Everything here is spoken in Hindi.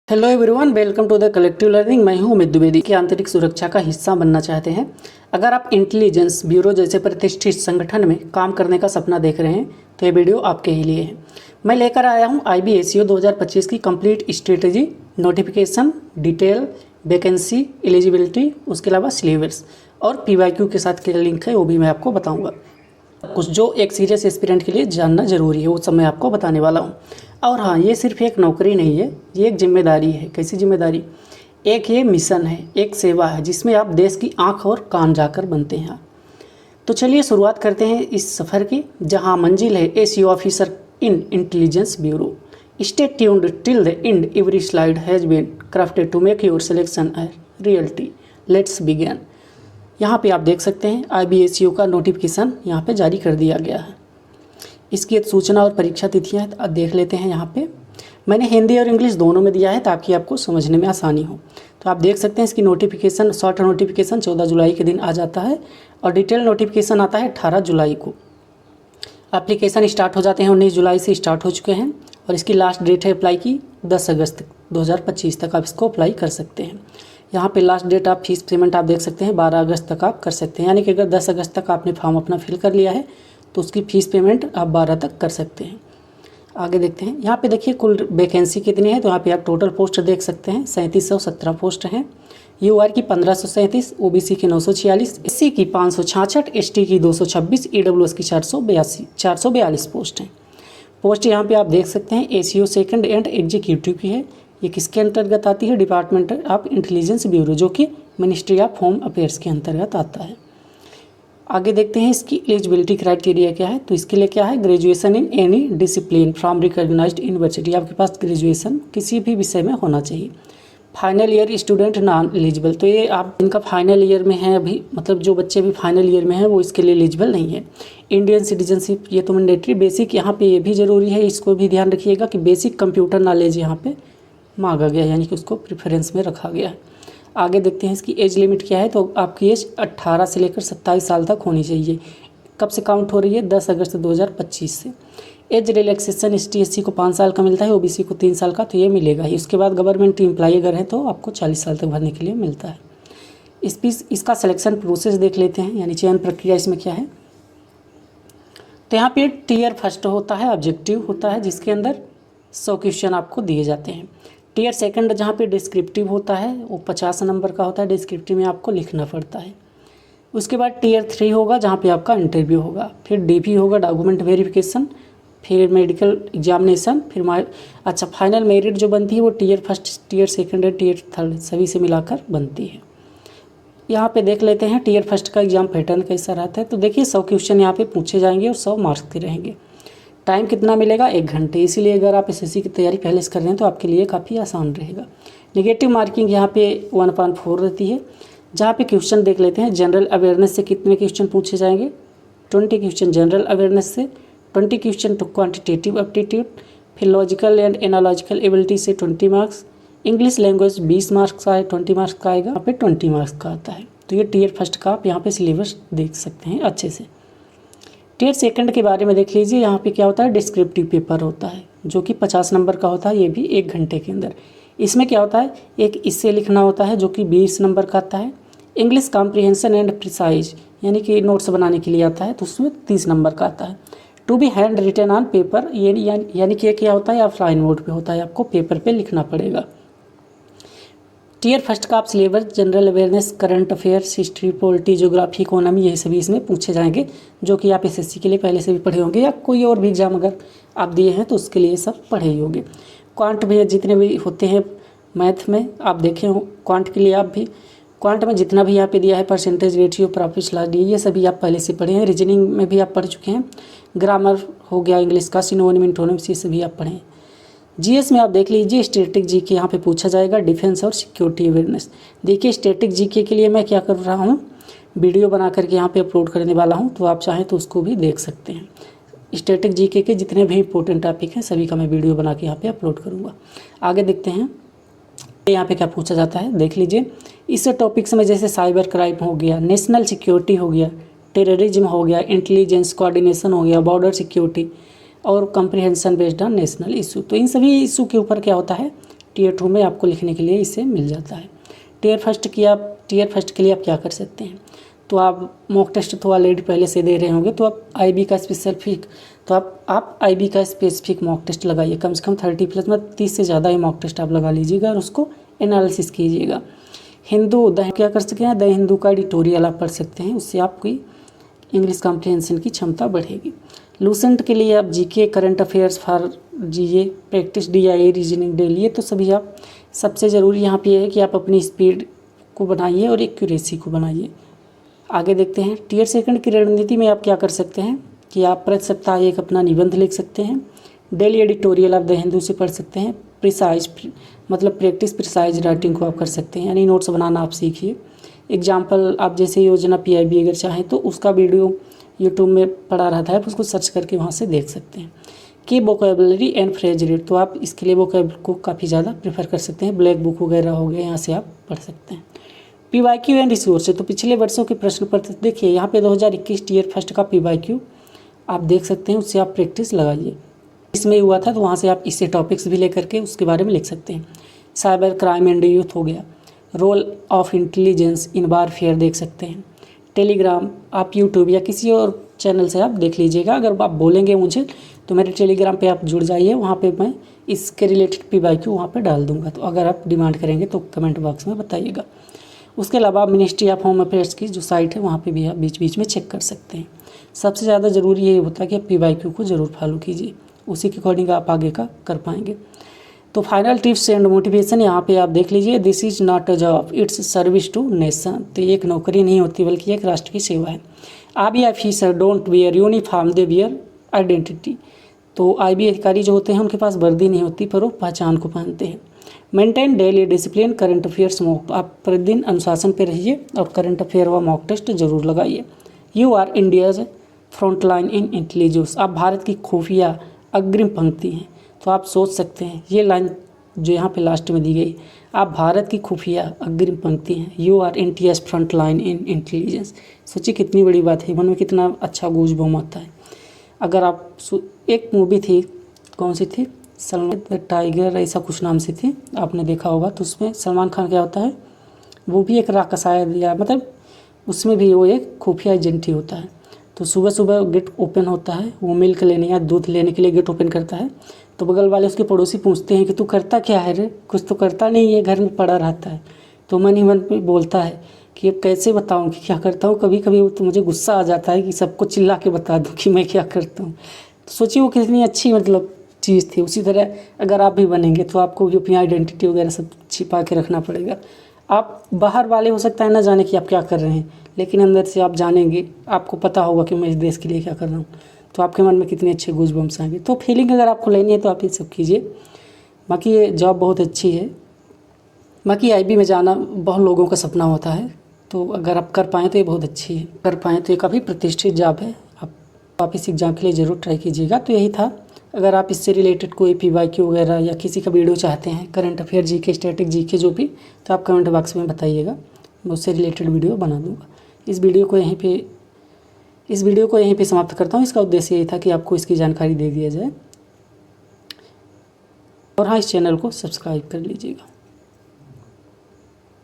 Hello everyone, welcome to the collective learning. मैं हूं अमित द्विवेदी। की आंतरिक सुरक्षा का हिस्सा बनना चाहते हैं। अगर आप इंटेलिजेंस ब्यूरो जैसे प्रतिष्ठित संगठन में काम करने का सपना देख रहे हैं तो ये वीडियो आपके ही लिए है। मैं लेकर आया हूं IBACO 2025 की complete strategy, notification, detail, vacancy, eligibility, उसके अलावा सिलेबस और PYQ के साथ क्या लिंक है वो भी मैं आपको बताऊँगा। कुछ जो एक सीरियस एस्पिरेंट के लिए जानना ज़रूरी है वो सब मैं आपको बताने वाला हूँ। और हाँ, ये सिर्फ एक नौकरी नहीं है, ये एक जिम्मेदारी है। कैसी जिम्मेदारी? एक ये मिशन है, एक सेवा है जिसमें आप देश की आंख और कान जाकर बनते हैं। तो चलिए शुरुआत करते हैं इस सफ़र की, जहाँ मंजिल है ACO officer in intelligence bureau. Stay tuned till the end, every slide has been crafted to make your selection a reality. Let's begin. यहाँ पे आप देख सकते हैं IBACO का नोटिफिकेशन यहाँ पे जारी कर दिया गया है। इसकी सूचना और परीक्षा तिथियाँ देख लेते हैं। यहाँ पे मैंने हिंदी और इंग्लिश दोनों में दिया है ताकि आपको समझने में आसानी हो। तो आप देख सकते हैं इसकी नोटिफिकेशन, शॉर्ट नोटिफिकेशन 14 जुलाई के दिन आ जाता है और डिटेल नोटिफिकेशन आता है 18 जुलाई को। एप्लीकेशन स्टार्ट हो जाते हैं, 19 जुलाई से स्टार्ट हो चुके हैं और इसकी लास्ट डेट है अप्लाई की 10 अगस्त 2025 तक आप इसको अप्लाई कर सकते हैं। यहाँ पे लास्ट डेट आप फीस पेमेंट आप देख सकते हैं 12 अगस्त तक आप कर सकते हैं। यानी कि अगर 10 अगस्त तक आपने फॉर्म अपना फिल कर लिया है तो उसकी फ़ीस पेमेंट आप 12 तक कर सकते हैं। आगे देखते हैं। यहाँ पे देखिए कुल वैकेंसी कितनी है, तो यहाँ पे आप टोटल पोस्ट देख सकते हैं 3717 पोस्ट हैं। UR की 1537, OBC की 946, SC की 566, ST की 226, EWS की 442 पोस्ट हैं। पोस्ट यहाँ पे आप देख सकते हैं ACO सेकंड एंड एग्जीक्यूटिव की है। ये किसके अंतर्गत आती है? डिपार्टमेंट ऑफ इंटेलिजेंस ब्यूरो, जो कि मिनिस्ट्री ऑफ होम अफेयर्स के अंतर्गत आता है। आगे देखते हैं इसकी एलिजिबिलिटी क्राइटेरिया क्या है। तो इसके लिए क्या है? Graduation in any discipline from recognised university. आपके पास ग्रेजुएशन किसी भी विषय में होना चाहिए। Final year student non eligible, तो ये आप इनका फाइनल ईयर में है अभी, मतलब जो बच्चे भी फाइनल ईयर में हैं वो इसके लिए एलिजिबल नहीं है। इंडियन सिटीजनशिप ये तो मैंडेटरी। बेसिक यहाँ पे ये भी ज़रूरी है, इसको भी ध्यान रखिएगा कि बेसिक कंप्यूटर नॉलेज यहाँ पे मांगा गया, यानी कि उसको प्रेफरेंस में रखा गया है। आगे देखते हैं इसकी एज लिमिट क्या है। तो आपकी एज 18 से लेकर 27 साल तक होनी चाहिए। कब से काउंट हो रही है? 10 अगस्त 2025 से। एज रिलैक्सेशन ST/SC को 5 साल का मिलता है, OBC को 3 साल का, तो ये मिलेगा ही। उसके बाद गवर्नमेंट एम्प्लॉई अगर है तो आपको 40 साल तक भरने के लिए मिलता है। इसका सिलेक्शन प्रोसेस देख लेते हैं, यानी चयन प्रक्रिया इसमें क्या है। तो यहाँ पे टीयर फर्स्ट होता है, ऑब्जेक्टिव होता है, जिसके अंदर 100 क्वेश्चन आपको दिए जाते हैं। टीयर सेकंड जहाँ पे डिस्क्रिप्टिव होता है वो 50 नंबर का होता है, डिस्क्रिप्टिव में आपको लिखना पड़ता है। उसके बाद टीयर 3 होगा जहाँ पे आपका इंटरव्यू होगा। फिर DP होगा, डॉक्यूमेंट वेरिफिकेशन, फिर मेडिकल एग्जामिनेशन, फिर फाइनल मेरिट जो बनती है वो टीयर फर्स्ट, टीयर सेकंड और टीयर थर्ड सभी से मिलाकर बनती है। यहाँ पे देख लेते हैं टीयर फर्स्ट का एग्जाम पैटर्न कैसा रहता है। तो देखिए 100 क्वेश्चन यहाँ पे पूछे जाएंगे और 100 मार्क्स के रहेंगे। टाइम कितना मिलेगा? 1 घंटे। इसीलिए अगर आप SSC की तैयारी पहले से कर रहे हैं तो आपके लिए काफ़ी आसान रहेगा। नेगेटिव मार्किंग यहाँ पे 1/4 रहती है। जहाँ पे क्वेश्चन देख लेते हैं, जनरल अवेयरनेस से कितने क्वेश्चन पूछे जाएंगे? 20 क्वेश्चन जनरल अवेयरनेस से, 20 क्वेश्चन टू क्वान्टिटेटिव एप्टीट्यूड, फिर लॉजिकल एंड एनालॉजिकल एबिलिटी से 20 मार्क्स, इंग्लिश लैंग्वेज 20 मार्क्स का है, 20 मार्क्स का आएगा, यहाँ पे 20 मार्क्स का आता है। तो ये टीयर फर्स्ट का आप यहाँ पे सिलेबस देख सकते हैं अच्छे से। टीयर सेकंड के बारे में देख लीजिए। यहाँ पे क्या होता है? डिस्क्रिप्टिव पेपर होता है जो कि 50 नंबर का होता है, ये भी 1 घंटे के अंदर। इसमें क्या होता है? एक इससे लिखना होता है जो कि 20 नंबर का आता है। इंग्लिश कॉम्प्रिहेंशन एंड प्रिसाइज, यानी कि नोट्स बनाने के लिए आता है, तो उसमें 30 नंबर का आता है। To be handwritten on paper, यानी कि क्या होता है? ऑफलाइन मोड पे होता है, आपको पेपर पे लिखना पड़ेगा। टीयर फर्स्ट का आप syllabus general awareness, current affairs, history, polity, geography, economy, ये सभी इसमें पूछे जाएंगे, जो कि आप SSC के लिए पहले से भी पढ़े होंगे या कोई और भी एग्जाम अगर आप दिए हैं तो उसके लिए सब पढ़े ही होंगे। क्वांट में जितने भी होते हैं मैथ में आप देखे हो, क्वांट के लिए आप भी क्वांट में जितना भी यहाँ पे दिया है परसेंटेज, रेशियो, प्रॉफिट लॉस, ये सभी आप पहले से पढ़े हैं। रीजनिंग में भी आप पढ़ चुके हैं। ग्रामर हो गया, इंग्लिश का सिनोनिम, एंटोनिम्स, ये सभी आप पढ़े हैं। GS में आप देख लीजिए स्टैटिक GK यहाँ पे पूछा जाएगा, डिफेंस और सिक्योरिटी अवेयरनेस। देखिए स्टैटिक GK के लिए मैं क्या कर रहा हूँ, वीडियो बना करके यहाँ पे अपलोड करने वाला हूँ, तो आप चाहें तो उसको भी देख सकते हैं। स्टैटिक GK के जितने भी इंपॉर्टेंट टॉपिक हैं सभी का मैं वीडियो बना के यहाँ पे अपलोड करूँगा। आगे देखते हैं यहाँ पे क्या पूछा जाता है, देख लीजिए। इस टॉपिक्स में जैसे साइबर क्राइम हो गया, नेशनल सिक्योरिटी हो गया, टेररिज्म हो गया, इंटेलिजेंस कोऑर्डिनेशन हो गया, बॉर्डर सिक्योरिटी और comprehension based on national issue. तो इन सभी इशू के ऊपर क्या होता है? टीयर 2 में आपको लिखने के लिए इसे मिल जाता है। टीयर फर्स्ट के लिए आप क्या कर सकते हैं, तो आप मॉक टेस्ट तो ऑलरेडी पहले से दे रहे होंगे, तो आप आईबी का स्पेसिफिक मॉक टेस्ट लगाइए। कम से कम 30+ में 30 से ज़्यादा ही मॉक टेस्ट आप लगा लीजिएगा और उसको एनालिसिस कीजिएगा। क्या कर सकते हैं, द हिंदू का एडिटोरियल आप पढ़ सकते हैं, उससे आपकी इंग्लिश कॉम्प्रिहेंशन की क्षमता बढ़ेगी। लूसेंट के लिए आप GK, current affairs for GA, practice DIA, reasoning daily, ये तो सभी आप, सबसे ज़रूरी यहाँ पे है कि आप अपनी स्पीड को बनाइए और एक्यूरेसी को बनाइए। आगे देखते हैं टीयर सेकंड की रणनीति में आप क्या कर सकते हैं कि आप प्रति सप्ताह एक अपना निबंध लिख सकते हैं। डेली एडिटोरियल आप द हिंदू से पढ़ सकते हैं। प्रैक्टिस प्रिसाइज राइटिंग को आप कर सकते हैं, यानी नोट्स बनाना आप सीखिए। एग्जाम्पल आप जैसे योजना पीआईबी अगर चाहें तो उसका वीडियो यूट्यूब में पड़ा रहता है, उसको सर्च करके वहाँ से देख सकते हैं। की वोकेबलरी एंड फ्रेज रीड, तो आप इसके लिए वोकेबलरी को काफ़ी ज़्यादा प्रेफर कर सकते हैं। ब्लैक बुक वगैरह हो गए, यहाँ से आप पढ़ सकते हैं। पीवाईक्यू एंड रिसोर्स, तो पिछले वर्षों के प्रश्न पत्र देखिए, यहाँ पे 2021 टीयर फर्स्ट का पीवाईक्यू आप देख सकते हैं, उससे आप प्रैक्टिस लगाइए। इसमें हुआ था तो वहाँ से आप इससे टॉपिक्स भी लेकर के उसके बारे में लिख सकते हैं। साइबर क्राइम एंड यूथ हो गया, role of intelligence in warfare देख सकते हैं। टेलीग्राम आप यूट्यूब या किसी और चैनल से आप देख लीजिएगा। अगर आप बोलेंगे मुझे तो मेरे टेलीग्राम पे आप जुड़ जाइए, वहाँ पे मैं इसके रिलेटेड पीवाईक्यू वहाँ पे डाल दूँगा, तो अगर आप डिमांड करेंगे तो कमेंट बॉक्स में बताइएगा। उसके अलावा मिनिस्ट्री ऑफ होम अफेयर्स की जो साइट है वहाँ पे भी आप बीच बीच में चेक कर सकते हैं। सबसे ज़्यादा ज़रूरी ये होता है कि आप पीवाईक्यू को ज़रूर फॉलो कीजिए, उसी के अकॉर्डिंग आप आगे का कर पाएंगे। तो फाइनल टिप्स एंड मोटिवेशन यहाँ पे आप देख लीजिए। This is not a job, it's service to nation, तो ये एक नौकरी नहीं होती बल्कि एक राष्ट्र की सेवा है। IB officer don't wear uniform, they wear identity, तो आईबी अधिकारी जो होते हैं उनके पास वर्दी नहीं होती पर वो पहचान को पहनते हैं। Maintain daily discipline, current affairs mock, आप प्रतिदिन अनुशासन पर रहिए और करंट अफेयर व मॉक टेस्ट जरूर लगाइए। You are India's front line in intelligence, आप भारत की खुफिया अग्रिम पंक्ति हैं। तो आप सोच सकते हैं ये लाइन जो यहाँ पे लास्ट में दी गई, आप भारत की खुफिया अग्रिम पंक्ति हैं। You are India's front line in intelligence, सोचिए कितनी बड़ी बात है, मन में कितना अच्छा गूज़बम्स आता है। अगर आप एक मूवी थी, कौन सी थी, सलमान द टाइगर ऐसा कुछ नाम से थी, आपने देखा होगा, तो उसमें सलमान खान क्या होता है, वो भी एक राक्षसाय या मतलब उसमें भी वो एक खुफिया एजेंट ही होता है। तो सुबह सुबह गेट ओपन होता है, वो मिल्क लेने या दूध लेने के लिए गेट ओपन करता है, तो बगल वाले उसके पड़ोसी पूछते हैं कि तू करता क्या है रे, कुछ तो करता नहीं है, घर में पड़ा रहता है। तो मन ही मन में बोलता है कि अब कैसे बताऊं कि क्या करता हूँ, कभी कभी तो मुझे गुस्सा आ जाता है कि सबको चिल्ला के बता दूँ कि मैं क्या करता हूँ। तो सोचिए वो कितनी अच्छी मतलब चीज़ थी। उसी तरह अगर आप भी बनेंगे तो आपको भी अपनी आइडेंटिटी वगैरह सब छिपा के रखना पड़ेगा। आप बाहर वाले हो सकता है ना जाने कि आप क्या कर रहे हैं, लेकिन अंदर से आप जानेंगे, आपको पता होगा कि मैं इस देश के लिए क्या कर रहा हूँ, तो आपके मन में कितने अच्छे गूज़बम्स आएंगे। तो फीलिंग अगर आपको लेनी है तो आप ये सब कीजिए। बाकी ये जॉब बहुत अच्छी है। बाकी आईबी में जाना बहुत लोगों का सपना होता है, तो अगर आप कर पाएँ तो ये बहुत अच्छी है, कर पाएँ तो ये काफ़ी प्रतिष्ठित जॉब है। आप इस एग्ज़ाम के लिए ज़रूर ट्राई कीजिएगा। तो यही था। अगर आप इससे रिलेटेड कोई पीवाईक्यू वगैरह या किसी का वीडियो चाहते हैं, current affair, GK, static, GK जो भी, तो आप कमेंट बॉक्स में बताइएगा, मैं उससे रिलेटेड वीडियो बना दूँगा। इस वीडियो को यहीं पे समाप्त करता हूँ। इसका उद्देश्य ये था कि आपको इसकी जानकारी दे दिया जाए, और हाँ, इस चैनल को सब्सक्राइब कर लीजिएगा।